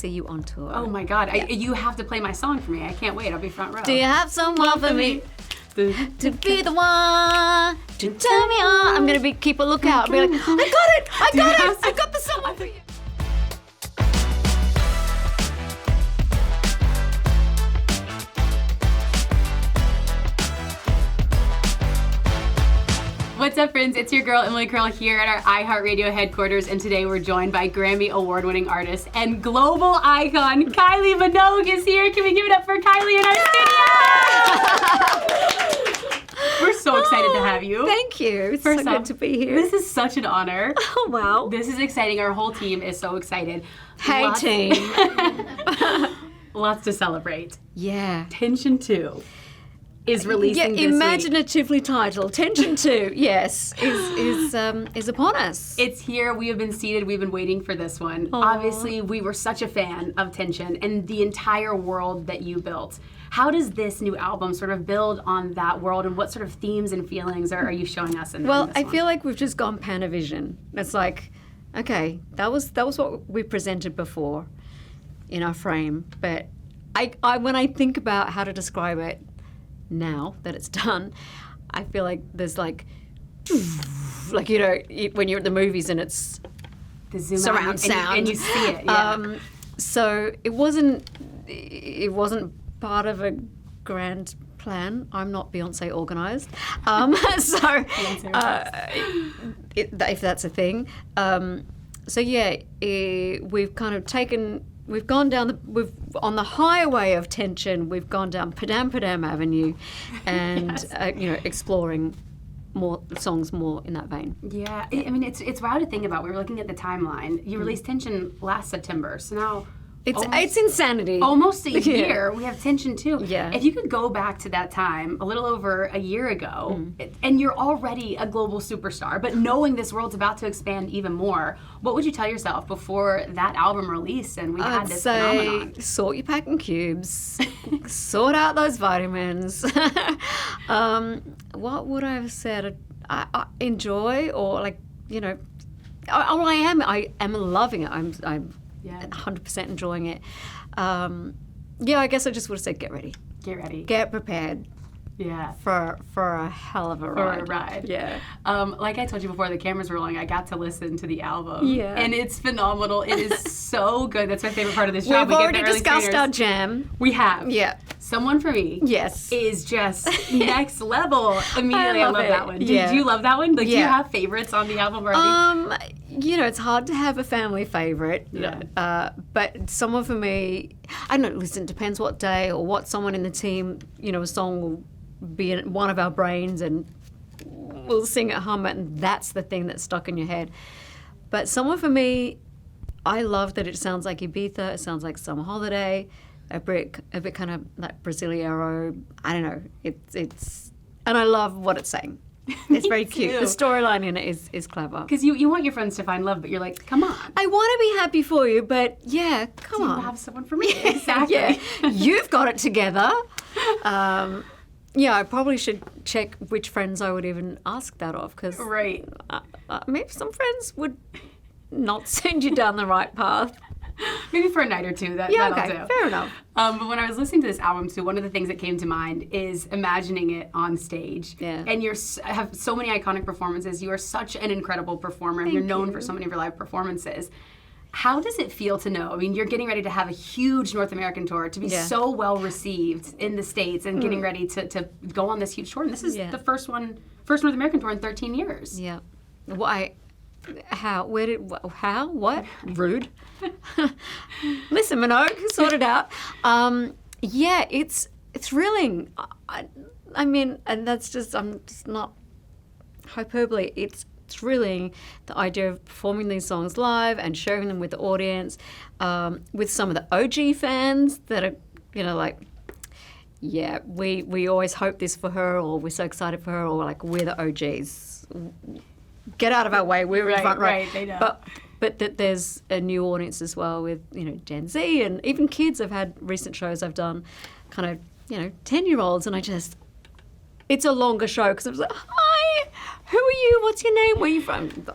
see you on tour. Oh my God, you have to play my song for me. I can't wait. I'll be front row. Do you have someone for me to be the one to turn me on? I'm gonna keep a lookout and be like, I got the song for you. What's up, friends? It's your girl, Emily Curl, here at our iHeartRadio headquarters, and today we're joined by Grammy Award-winning artist and global icon, Kylie Minogue is here. Can we give it up for Kylie in our studio? We're so excited to have you. Thank you. It's First so off, good to be here. This is such an honor. Oh, wow. This is exciting. Our whole team is so excited. Hey, team. Lots to celebrate. Yeah. Tension 2 is releasing this week. Imaginatively titled Tension 2, yes, is upon us. It's here. We have been seated. We've been waiting for this one. Aww. Obviously, we were such a fan of Tension and the entire world that you built. How does this new album sort of build on that world, and what sort of themes and feelings are you showing us in this one? I feel like we've just gone Panavision. It's like, okay, that was what we presented before in our frame, but I when I think about how to describe it now that it's done, I feel like there's like when you're at the movies and it's the zoom surround out sound and you see it. Yeah. So it wasn't part of a grand plan. I'm not Beyonce organized, if that's a thing. We've kind of taken. We've gone down on the highway of tension. We've gone down Padam Avenue, and yes. Exploring more songs more in that vein. Yeah, I mean it's wild to think about. We were looking at the timeline. You released Tension last September, so now it's insanity. Almost a year. We have Tension 2. Yeah. If you could go back to that time, a little over a year ago, and you're already a global superstar, but knowing this world's about to expand even more, what would you tell yourself before that album released and we had this phenomenon? Sort your packing cubes, sort out those vitamins. What would I have said? I enjoy, or I am loving it. I'm 100% enjoying it. I guess I just would have said get ready. Get ready. Get prepared. Yeah. For a hell of a ride. For a ride. Yeah. Like I told you before the cameras were rolling, I got to listen to the album. Yeah. And it's phenomenal. It is so good. That's my favorite part of this job. We've already discussed our jam. We have. Yeah. Someone for Me. Yes. Is just next level. Immediately, I love that one. Do you love that one? Do you have favorites on the album already? It's hard to have a family favorite. Yeah. But someone for me, I don't know, listen, it depends what day or what someone in the team, a song will be in one of our brains and we'll sing it, hum it, and that's the thing that's stuck in your head. But someone for me, I love that it sounds like Ibiza, it sounds like Summer Holiday, a bit kind of like Brasileiro. I don't know. It's and I love what it's saying. It's very cute. The storyline in it is clever. Because you want your friends to find love, but you're like, come on. I want to be happy for you, but come on. You have someone for me. Exactly. You've got it together. I probably should check which friends I would even ask that of, because maybe some friends would not send you down the right path. Maybe for a night or two, that'll do. Fair enough. But when I was listening to this album too, one of the things that came to mind is imagining it on stage. Yeah. And you have so many iconic performances. You are such an incredible performer, and you're known for so many of your live performances. How does it feel to know? I mean, you're getting ready to have a huge North American tour, to be so well received in the States, and getting ready to go on this huge tour. And this is the first North American tour in 13 years. Yeah. Why? How? Where did? How? What? Rude. Listen, Minogue, sort it out. It's thrilling. I mean, and that's just, I'm just not hyperbole. It's thrilling, the idea of performing these songs live and sharing them with the audience, with some of the OG fans that are, we always hope this for her, or we're so excited for her, or like, we're the OGs. Get out of our way, we're in front row. Right, they know. But that there's a new audience as well with, Gen Z and even kids. I've had recent shows I've done, kind of, 10-year-olds, and it's a longer show because I was like, hi, who are you? What's your name? Where are you from?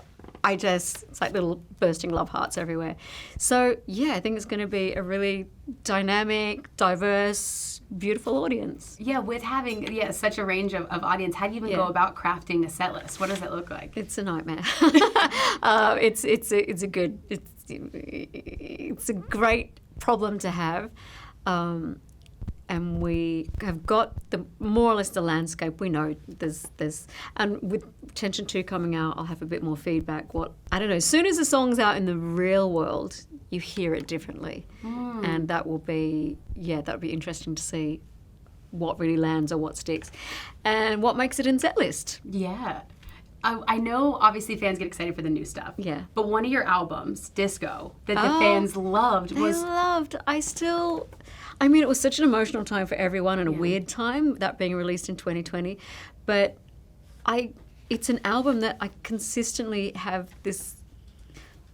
it's like little bursting love hearts everywhere. So yeah, I think it's going to be a really dynamic, diverse, beautiful audience. Yeah, with having such a range of audience, how do you even go about crafting a set list? What does it look like? It's a nightmare. It's a great problem to have. And we have got more or less the landscape. We know there's and with Tension 2 coming out, I'll have a bit more feedback. I don't know, as soon as the song's out in the real world, you hear it differently. And that will be, that'll be interesting to see what really lands or what sticks and what makes it in set list. Yeah. I know, obviously, fans get excited for the new stuff. Yeah. But one of your albums, Disco, that the fans loved was... it was such an emotional time for everyone and a weird time, that being released in 2020. But it's an album that I consistently have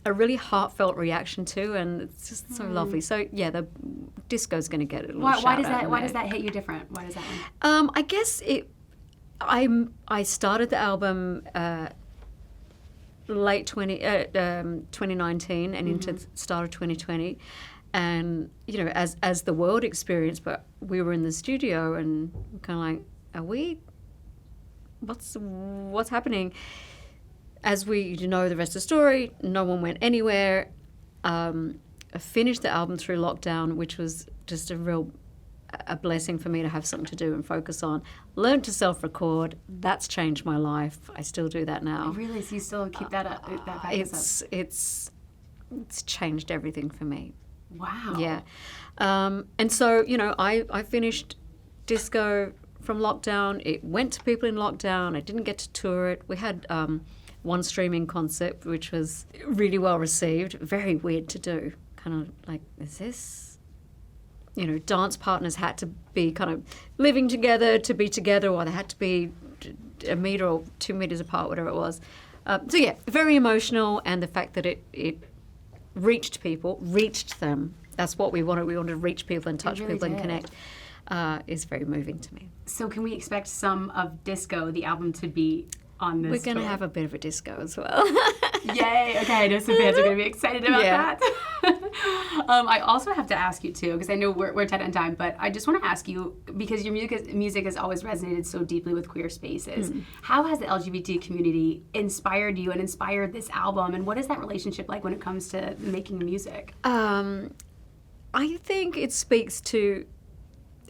a really heartfelt reaction to, and it's just so lovely. So yeah, the Disco's going to get it. Why does that hit you different? Why does that one? I guess I started the album late 2019 and into the start of 2020, and as the world experienced, but we were in the studio and kind of like, are we? What's happening? As we the rest of the story, no one went anywhere. I finished the album through lockdown, which was just a blessing for me to have something to do and focus on. Learned to self-record. That's changed my life. I still do that now. Really? So you still keep that up? It's changed everything for me. Wow. Yeah. And so, I finished Disco from lockdown. It went to people in lockdown. I didn't get to tour it. We had one streaming concert, which was really well received. Very weird to do. Kind of like, is this... dance partners had to be kind of living together to be together, or they had to be a meter or 2 meters apart, whatever it was. So yeah, very emotional, and the fact that it reached them. That's what we wanted. We wanted to reach people and touch people and connect. Is very moving to me. So can we expect some of Disco, the album, to be on this? We're going to have a bit of a disco as well. Yay! Okay, I know some fans are going to be excited about that. I also have to ask you too, because I know we're tight on time, but I just want to ask you, because your music has always resonated so deeply with queer spaces. How has the LGBT community inspired you and inspired this album, and what is that relationship like when it comes to making music? I think it speaks to,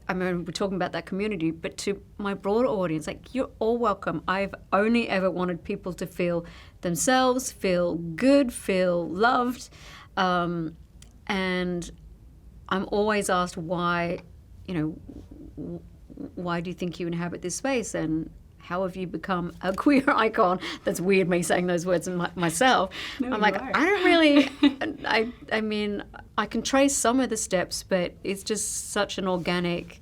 we're talking about that community, but to my broader audience, like, you're all welcome. I've only ever wanted people to feel themselves, feel good, feel loved. And I'm always asked why do you think you inhabit this space? And how have you become a queer icon? That's weird, me saying those words myself. No, I'm like, are. I don't really, I mean, I can trace some of the steps, but it's just such an organic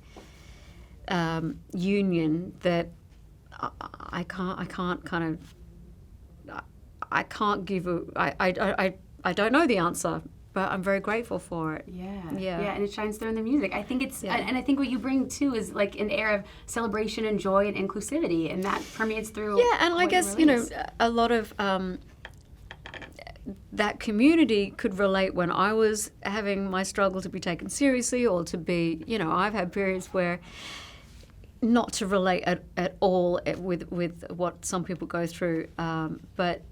union that I don't know the answer, but I'm very grateful for it. Yeah, and it shines through in the music. I think and I think what you bring too is like an air of celebration and joy and inclusivity, and that permeates through. Yeah, and I guess a lot of that community could relate when I was having my struggle to be taken seriously, or to be, I've had periods where not to relate at all with what some people go through, but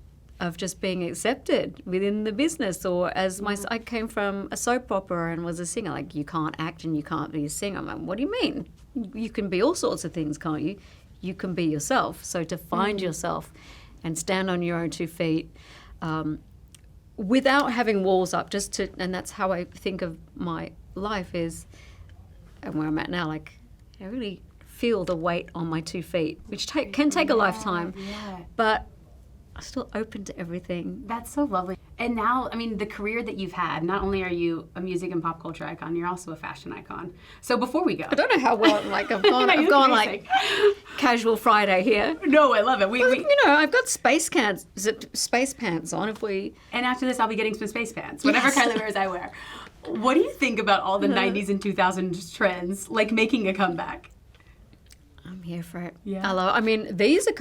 of just being accepted within the business, or as I came from a soap opera and was a singer. Like, you can't act and you can't be a singer. I'm like, what do you mean? You can be all sorts of things, can't you? You can be yourself. So to find yourself and stand on your own 2 feet, without having walls up, and that's how I think of my life is, and where I'm at now, like, I really feel the weight on my 2 feet, which can take a lifetime, but I'm still open to everything. That's so lovely. And now, the career that you've had, not only are you a music and pop culture icon, you're also a fashion icon. So before we go, I don't know how well, I've gone like casual Friday here. No, I love it. I've got space pants on. And after this, I'll be getting some space pants. Whatever Kylie wears, I wear. What do you think about all the 90s and 2000s trends, like making a comeback? I'm here for it. Yeah. These are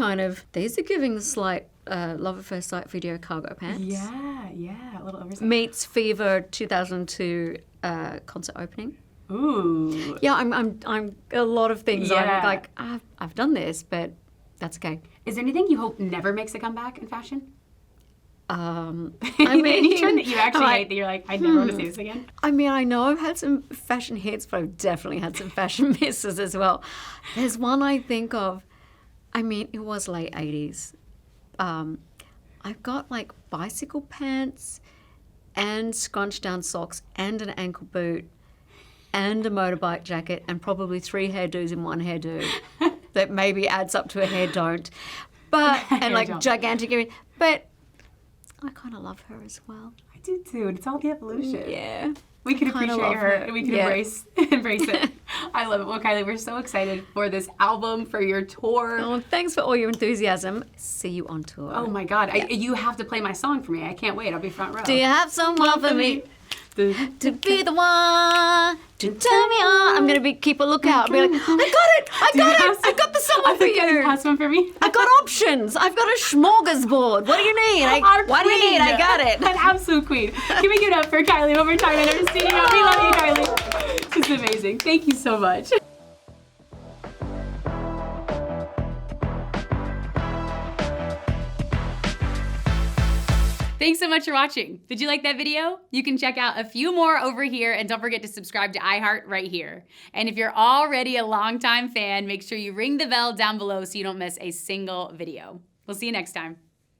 giving the slight Love at First Sight video cargo pants. Yeah, a little oversized. Meets Fever 2002 concert opening. Ooh. Yeah, I'm a lot of things. Yeah. I'm like, I've done this, but that's okay. Is there anything you hope never makes a comeback in fashion? I Any mean, trend that you actually I'm like, hate that you're like, I never want to see this again? I mean, I know I've had some fashion hits, but I've definitely had some fashion misses as well. There's one I think of, I mean, it was late 80s. I've got like bicycle pants and scrunched down socks and an ankle boot and a motorbike jacket and probably 3 hairdos in one hairdo that maybe adds up to a hair don't. But, and like don't. gigantic earrings. But I kind of love her as well. I do too. And it's all the evolution. Yeah. We can Kinda appreciate love her her. and we can Yeah. embrace it. I love it. Well, Kylie, we're so excited for this album, for your tour. Oh, thanks for all your enthusiasm. See you on tour. Oh my God. You have to play my song for me. I can't wait. I'll be front row. Do you have someone for me to be the one to turn me on? I'm gonna keep a lookout. I'll be like, I got the someone for You you. have one for me? I got options. I've got a smorgasbord. What do you need? What do you need? I got it. An absolute queen. Can we give it up for Kylie one more time in our studio? We love you, Kylie. She's amazing. Thank you so much. Thanks so much for watching. Did you like that video? You can check out a few more over here, and don't forget to subscribe to iHeart right here. And if you're already a longtime fan, make sure you ring the bell down below so you don't miss a single video. We'll see you next time.